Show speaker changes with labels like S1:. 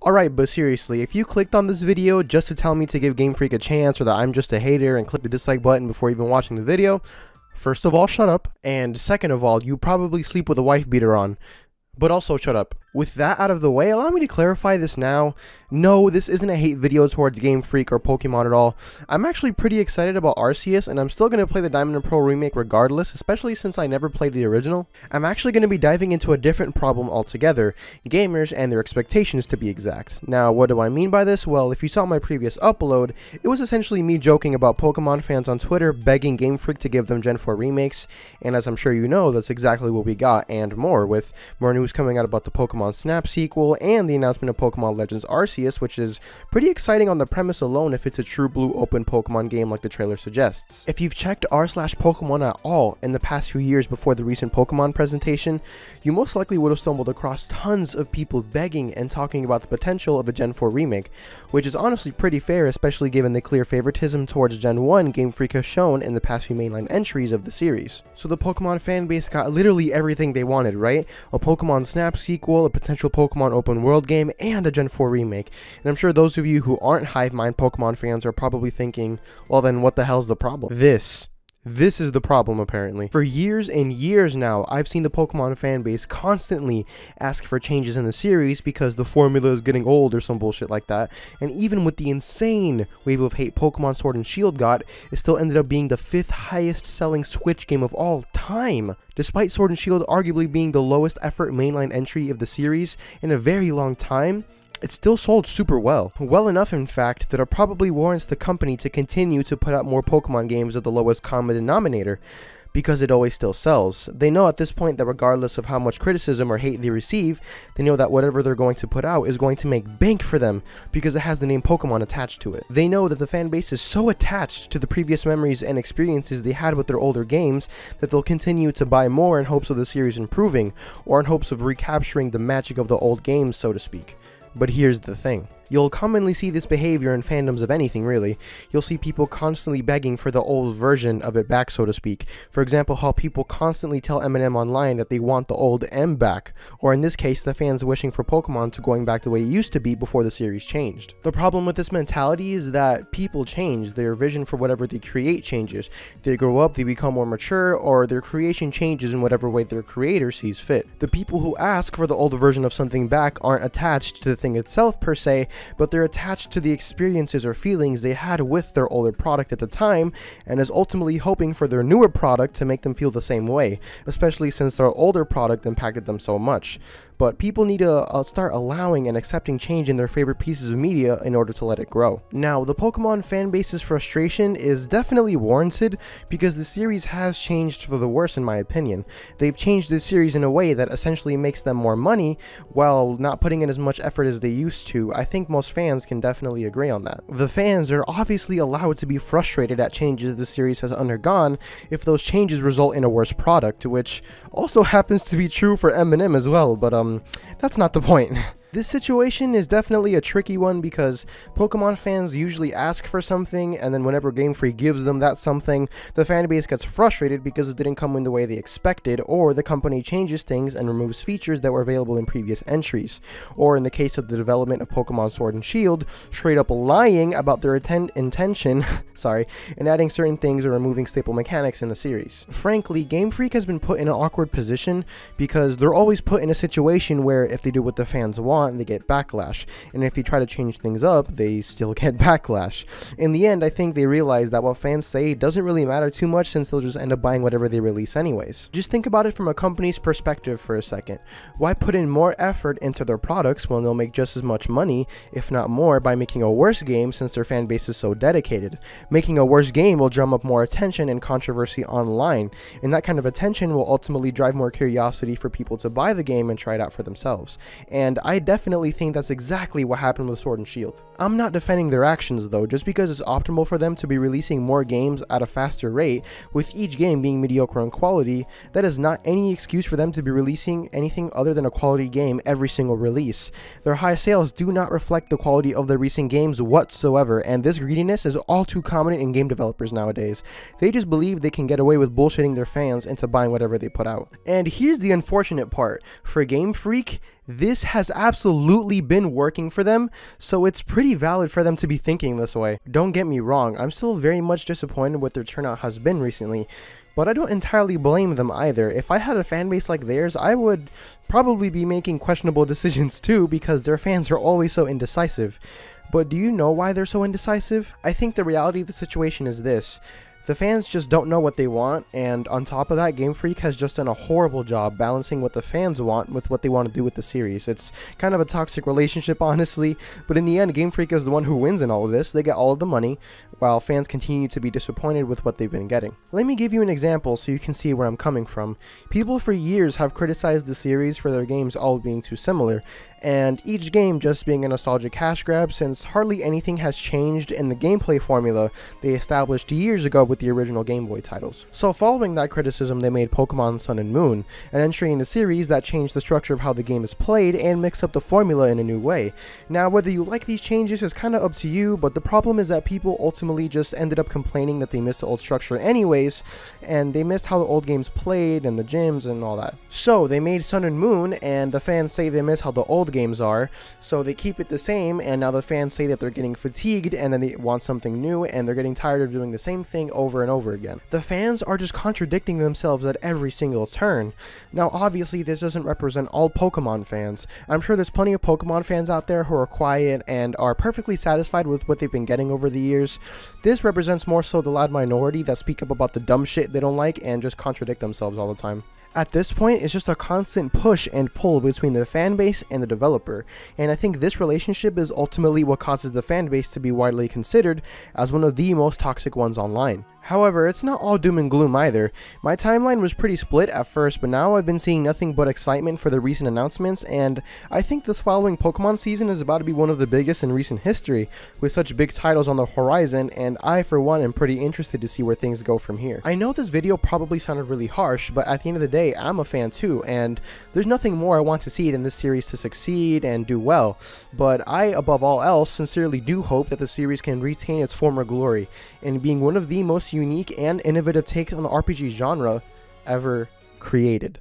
S1: Alright, but seriously, if you clicked on this video just to tell me to give Game Freak a chance or that I'm just a hater and click the dislike button before even watching the video, first of all, shut up, and second of all, you probably sleep with a wife beater on. But also shut up. With that out of the way, allow me to clarify this now. No, this isn't a hate video towards Game Freak or Pokemon at all. I'm actually pretty excited about Arceus, and I'm still going to play the Diamond and Pearl remake regardless, especially since I never played the original. I'm actually going to be diving into a different problem altogether, gamers and their expectations to be exact. Now, what do I mean by this? Well, if you saw my previous upload, it was essentially me joking about Pokemon fans on Twitter begging Game Freak to give them Gen 4 remakes, and as I'm sure you know, that's exactly what we got, and more, with more news coming out about the Pokemon Snap sequel and the announcement of Pokemon Legends Arceus, which is pretty exciting on the premise alone if it's a true blue open Pokemon game like the trailer suggests. If you've checked r/Pokemon at all in the past few years before the recent Pokemon presentation, you most likely would have stumbled across tons of people begging and talking about the potential of a Gen 4 remake, which is honestly pretty fair, especially given the clear favoritism towards Gen 1 Game Freak has shown in the past few mainline entries of the series. So the Pokemon fanbase got literally everything they wanted, right? A Pokemon Snap sequel, a potential Pokemon open world game, and a Gen 4 remake. And I'm sure those of you who aren't Hive Mind Pokemon fans are probably thinking, well then what the hell's the problem? This is the problem, apparently. For years and years now, I've seen the Pokemon fanbase constantly ask for changes in the series because the formula is getting old or some bullshit like that, and even with the insane wave of hate Pokemon Sword and Shield got, it still ended up being the 5th highest selling Switch game of all time, despite Sword and Shield arguably being the lowest effort mainline entry of the series in a very long time. It still sold super well. Well enough, in fact, that it probably warrants the company to continue to put out more Pokemon games of the lowest common denominator, because it always still sells. They know at this point that regardless of how much criticism or hate they receive, they know that whatever they're going to put out is going to make bank for them, because it has the name Pokemon attached to it. They know that the fan base is so attached to the previous memories and experiences they had with their older games that they'll continue to buy more in hopes of the series improving, or in hopes of recapturing the magic of the old games, so to speak. But here's the thing. You'll commonly see this behavior in fandoms of anything, really. You'll see people constantly begging for the old version of it back, so to speak. For example, how people constantly tell Eminem online that they want the old M back, or in this case, the fans wishing for Pokemon to going back the way it used to be before the series changed. The problem with this mentality is that people change, their vision for whatever they create changes. They grow up, they become more mature, or their creation changes in whatever way their creator sees fit. The people who ask for the older version of something back aren't attached to the thing itself per se, but they're attached to the experiences or feelings they had with their older product at the time, and is ultimately hoping for their newer product to make them feel the same way, especially since their older product impacted them so much. But people need to start allowing and accepting change in their favorite pieces of media in order to let it grow. Now, the Pokemon fanbase's frustration is definitely warranted because the series has changed for the worse in my opinion. They've changed the series in a way that essentially makes them more money while not putting in as much effort as they used to. I think most fans can definitely agree on that. The fans are obviously allowed to be frustrated at changes the series has undergone if those changes result in a worse product, which also happens to be true for Eminem as well, but that's not the point. This situation is definitely a tricky one because Pokemon fans usually ask for something, and then whenever Game Freak gives them that something, the fanbase gets frustrated because it didn't come in the way they expected, or the company changes things and removes features that were available in previous entries, or in the case of the development of Pokemon Sword and Shield, straight up lying about their intention and adding certain things or removing staple mechanics in the series. Frankly, Game Freak has been put in an awkward position because they're always put in a situation where if they do what the fans want, they get backlash, and if they try to change things up, they still get backlash. In the end, I think they realize that what fans say doesn't really matter too much since they'll just end up buying whatever they release anyways. Just think about it from a company's perspective for a second. Why put in more effort into their products when they'll make just as much money, if not more, by making a worse game since their fan base is so dedicated? Making a worse game will drum up more attention and controversy online, and that kind of attention will ultimately drive more curiosity for people to buy the game and try it out for themselves. And I definitely think that's exactly what happened with Sword and Shield. I'm not defending their actions though. Just because it's optimal for them to be releasing more games at a faster rate, with each game being mediocre in quality, that is not any excuse for them to be releasing anything other than a quality game every single release. Their high sales do not reflect the quality of their recent games whatsoever, and this greediness is all too common in game developers nowadays. They just believe they can get away with bullshitting their fans into buying whatever they put out. And here's the unfortunate part. For Game Freak, This has absolutely been working for them, so it's pretty valid for them to be thinking this way. Don't get me wrong, I'm still very much disappointed with their turnout has been recently, but I don't entirely blame them either. If I had a fan base like theirs, I would probably be making questionable decisions too, because their fans are always so indecisive. But do you know why they're so indecisive? I think the reality of the situation is this. The fans just don't know what they want, and on top of that, Game Freak has just done a horrible job balancing what the fans want with what they want to do with the series. It's kind of a toxic relationship, honestly, but in the end, Game Freak is the one who wins in all of this. They get all of the money, while fans continue to be disappointed with what they've been getting. Let me give you an example so you can see where I'm coming from. People for years have criticized the series for their games all being too similar, and each game just being a nostalgic cash grab, since hardly anything has changed in the gameplay formula they established years ago with the original Game Boy titles. So following that criticism, they made Pokemon Sun and Moon, an entry in the series that changed the structure of how the game is played and mixed up the formula in a new way. Now, whether you like these changes is kind of up to you, but the problem is that people ultimately just ended up complaining that they missed the old structure anyways, and they missed how the old games played and the gyms and all that. So they made Sun and Moon, and the fans say they miss how the old games are, so they keep it the same, and now the fans say that they're getting fatigued and then they want something new, and they're getting tired of doing the same thing over and over again. The fans are just contradicting themselves at every single turn. Now obviously this doesn't represent all Pokemon fans. I'm sure there's plenty of Pokemon fans out there who are quiet and are perfectly satisfied with what they've been getting over the years. This represents more so the loud minority that speak up about the dumb shit they don't like and just contradict themselves all the time. At this point, it's just a constant push and pull between the fan base and the developer, and I think this relationship is ultimately what causes the fan base to be widely considered as one of the most toxic ones online. However, it's not all doom and gloom either. My timeline was pretty split at first, but now I've been seeing nothing but excitement for the recent announcements, and I think this following Pokemon season is about to be one of the biggest in recent history, with such big titles on the horizon, and I for one am pretty interested to see where things go from here. I know this video probably sounded really harsh, but at the end of the day, I'm a fan too, and there's nothing more I want to see than this series to succeed and do well, but I, above all else, sincerely do hope that the series can retain its former glory, in being one of the most unique and innovative takes on the RPG genre ever created.